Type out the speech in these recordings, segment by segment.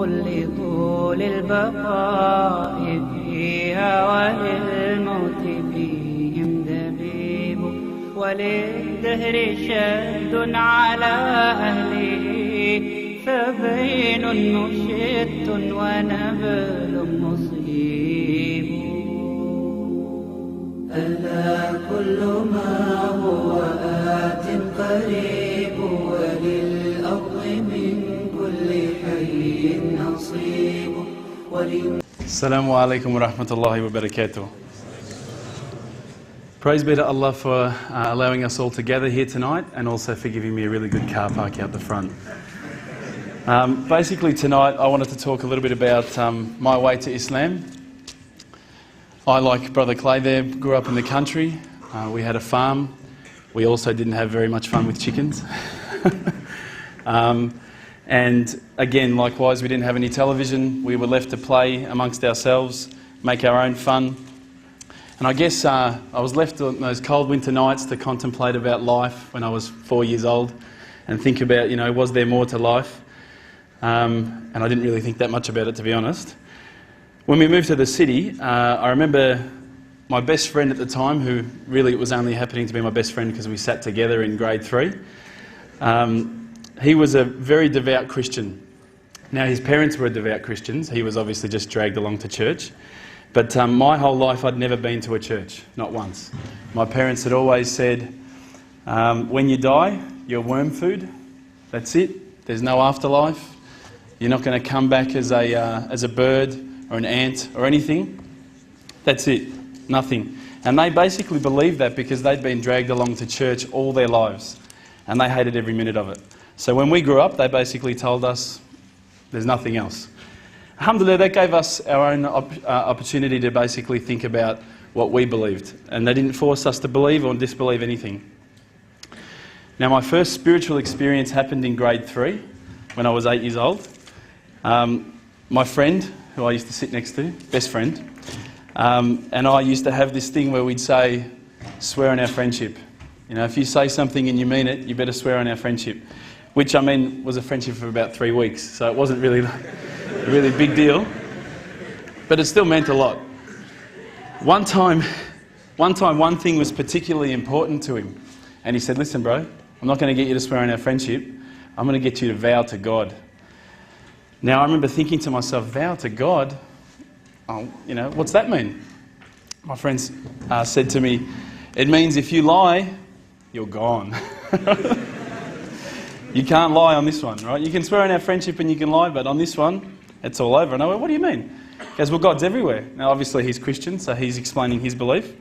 لطول البقاء فيها وللموت فيهم دبيب وللدهر شد على أهله فبين مشت ونبل مصيب ألا كل ما هو آت قريب وللأرض من كل حي نصيب Assalamu alaikum wa rahmatullahi wa barakatuh. Praise be to Allah for allowing us all to gather here tonight and also for giving me a really good car park out the front. Basically tonight I wanted to talk a little bit about my way to Islam. I, like Brother Clay there, grew up in the country. We had a farm. We also didn't have very much fun with chickens. And again, likewise, we didn't have any television. We were left to play amongst ourselves, make our own fun. And I guess I was left on those cold winter nights to contemplate about life when I was 4 years old and think about, was there more to life? And I didn't really think that much about it, to be honest. When we moved to the city, I remember my best friend at the time, who really it was only happening to be my best friend because we sat together in grade 3. He was a very devout Christian. Now, his parents were devout Christians. He was obviously just dragged along to church. But my whole life, I'd never been to a church, not once. My parents had always said, when you die, you're worm food. That's it. There's no afterlife. You're not going to come back as a bird or an ant or anything. That's it. Nothing. And they basically believed that because they'd been dragged along to church all their lives. And they hated every minute of it. So when we grew up, they basically told us there's nothing else. Alhamdulillah, that gave us our own opportunity to basically think about what we believed. And they didn't force us to believe or disbelieve anything. Now, my first spiritual experience happened in grade 3 when I was 8 years old. My friend, who I used to sit next to, best friend, and I used to have this thing where we'd say, swear on our friendship. If you say something and you mean it, you better swear on our friendship. Which, was a friendship for about 3 weeks, so it wasn't really a really big deal. But it still meant a lot. One time, one thing was particularly important to him. And he said, listen, bro, I'm not going to get you to swear on our friendship. I'm going to get you to vow to God. Now, I remember thinking to myself, vow to God? Oh, what's that mean? My friends said to me, it means if you lie, you're gone. You can't lie on this one, right? You can swear on our friendship and you can lie, but on this one, it's all over. And I went, what do you mean? He goes, well, God's everywhere. Now, obviously, he's Christian, so he's explaining his belief.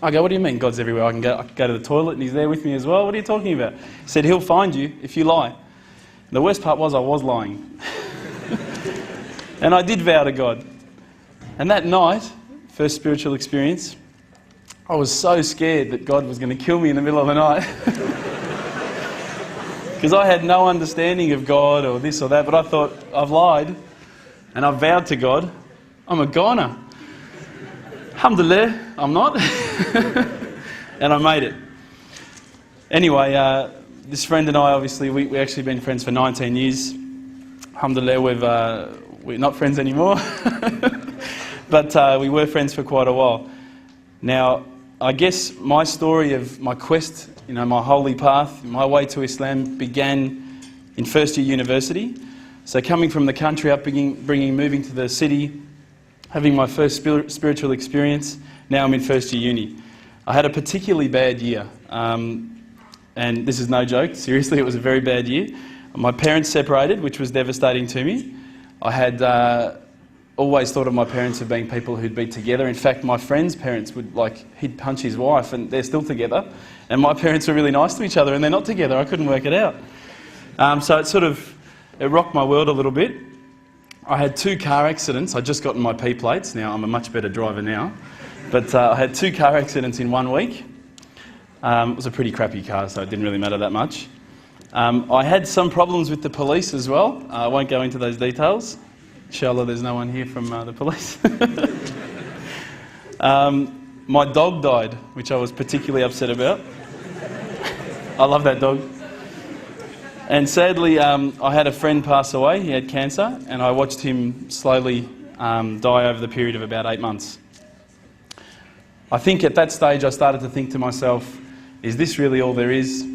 I go, what do you mean God's everywhere? I can go to the toilet and he's there with me as well. What are you talking about? He said, he'll find you if you lie. And the worst part was I was lying. And I did vow to God. And that night, first spiritual experience, I was so scared that God was going to kill me in the middle of the night. Because I had no understanding of God or this or that, but I thought, I've lied and I've vowed to God, I'm a goner. Alhamdulillah, I'm not. And I made it. Anyway, this friend and I, obviously, we actually been friends for 19 years. Alhamdulillah, we're not friends anymore. But we were friends for quite a while. Now, I guess my story of my quest, my holy path, my way to Islam began in first year university. So coming from the country up, moving to the city, having my first spiritual experience, now I'm in first year uni. I had a particularly bad year. And this is no joke, seriously, it was a very bad year. My parents separated, which was devastating to me. I had always thought of my parents as being people who'd be together. In fact, my friend's parents would, he'd punch his wife and they're still together. And my parents were really nice to each other and they're not together. I couldn't work it out. So it rocked my world a little bit. I had 2 car accidents. I'd just gotten my P plates. Now, I'm a much better driver now. But I had 2 car accidents in 1 week. It was a pretty crappy car, so it didn't really matter that much. I had some problems with the police as well. I won't go into those details. Inshallah, there's no one here from the police. My dog died, which I was particularly upset about. I love that dog. And sadly, I had a friend pass away. He had cancer, and I watched him slowly die over the period of about 8 months. I think at that stage I started to think to myself, is this really all there is?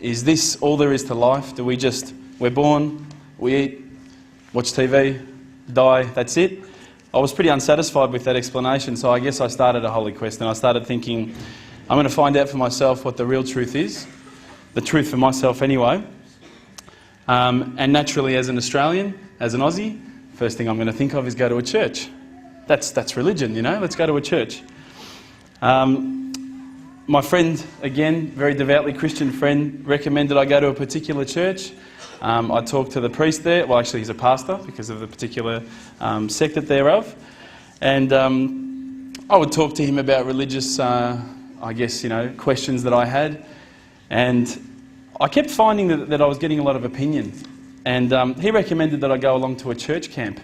Is this all there is to life? We're born, we eat, watch TV, die, that's it? I was pretty unsatisfied with that explanation, so I guess I started a holy quest, and I started thinking, I'm going to find out for myself what the real truth is. The truth for myself anyway. And naturally, as an Australian, as an Aussie, first thing I'm going to think of is go to a church. That's religion, you know, let's go to a church. My friend, again, very devoutly Christian friend, recommended I go to a particular church. I talked to the priest there. Well, actually, he's a pastor because of the particular sect that they're of. And I would talk to him about religious, I guess, you know, questions that I had. And I kept finding that I was getting a lot of opinion. And he recommended that I go along to a church camp.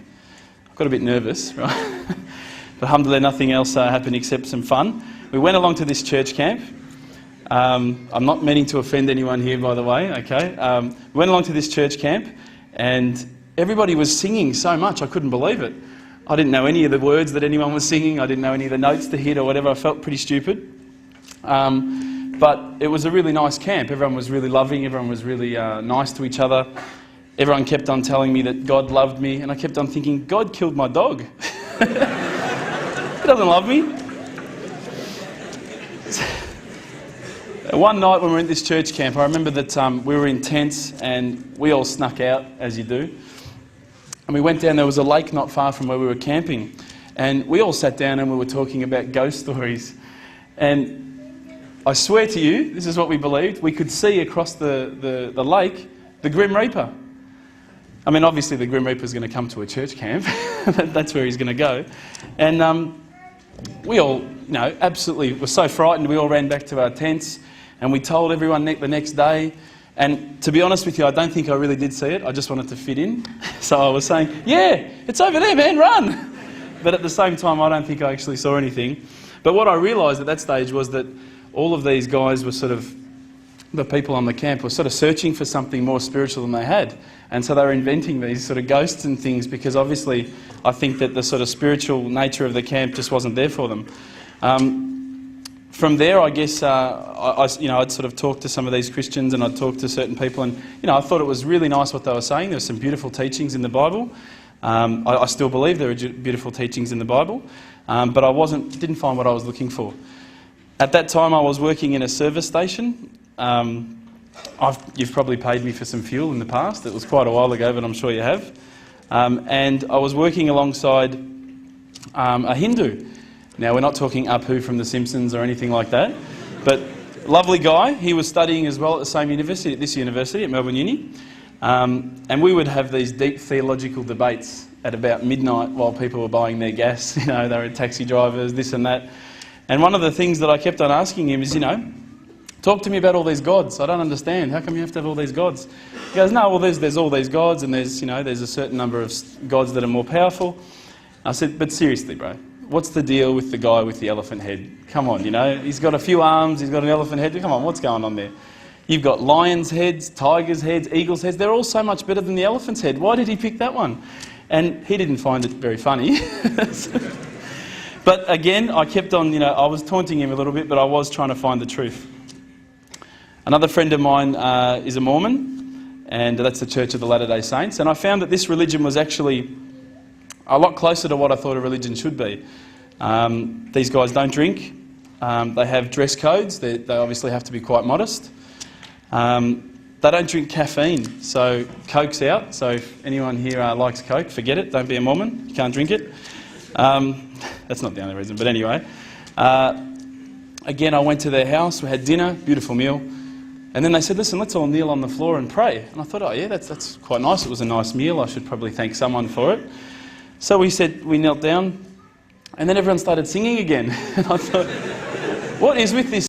I got a bit nervous, right? But alhamdulillah, nothing else happened except some fun. We went along to this church camp. I'm not meaning to offend anyone here, by the way, okay? We went along to this church camp, and everybody was singing so much, I couldn't believe it. I didn't know any of the words that anyone was singing. I didn't know any of the notes to hit or whatever. I felt pretty stupid. But it was a really nice camp. Everyone was really loving. Everyone was really nice to each other. Everyone kept on telling me that God loved me, and I kept on thinking, God killed my dog. He doesn't love me. One night when we were at this church camp, I remember that we were in tents and we all snuck out, as you do. And we went down, there was a lake not far from where we were camping. And we all sat down and we were talking about ghost stories. And I swear to you, this is what we believed, we could see across the lake the Grim Reaper. I mean, obviously the Grim Reaper's going to come to a church camp. That's where he's going to go. And we all, you know, absolutely were so frightened, we all ran back to our tents and we told everyone the next day. And to be honest with you, I don't think I really did see it. I just wanted to fit in. So I was saying, yeah, it's over there, man, run. But at the same time, I don't think I actually saw anything. But what I realised at that stage was that all of these guys were sort of, the people on the camp were sort of searching for something more spiritual than they had. And so they were inventing these sort of ghosts and things because obviously I think that the sort of spiritual nature of the camp just wasn't there for them. From there, I guess, I'd sort of talked to some of these Christians and I'd talked to certain people and, you know, I thought it was really nice what they were saying. There were some beautiful teachings in the Bible. I still believe there are beautiful teachings in the Bible, but I didn't find what I was looking for. At that time, I was working in a service station. You've probably paid me for some fuel in the past. It was quite a while ago, but I'm sure you have. And I was working alongside a Hindu. Now, we're not talking Apu from The Simpsons or anything like that, but lovely guy. He was studying as well at the same university, at this university, at Melbourne Uni. And we would have these deep theological debates at about midnight while people were buying their gas. You know, they were taxi drivers, this and that. And one of the things that I kept on asking him is, you know, talk to me about all these gods. I don't understand. How come you have to have all these gods? He goes, no, well, there's all these gods and there's a certain number of gods that are more powerful. I said, but seriously, bro, what's the deal with the guy with the elephant head? Come on, you know, he's got a few arms, he's got an elephant head. Come on, what's going on there? You've got lions' heads, tigers' heads, eagles' heads. They're all so much better than the elephant's head. Why did he pick that one? And he didn't find it very funny. But again, I kept on, you know, I was taunting him a little bit, but I was trying to find the truth. Another friend of mine is a Mormon, and that's the Church of the Latter-day Saints. And I found that this religion was actually a lot closer to what I thought a religion should be. These guys don't drink. They have dress codes. They obviously have to be quite modest. They don't drink caffeine, so Coke's out. So if anyone here likes Coke, forget it. Don't be a Mormon. You can't drink it. That's not the only reason, but anyway. Again, I went to their house. We had dinner, beautiful meal. And then they said, listen, let's all kneel on the floor and pray. And I thought, oh yeah, that's quite nice. It was a nice meal. I should probably thank someone for it. So we knelt down, and then everyone started singing again. And I thought, what is with this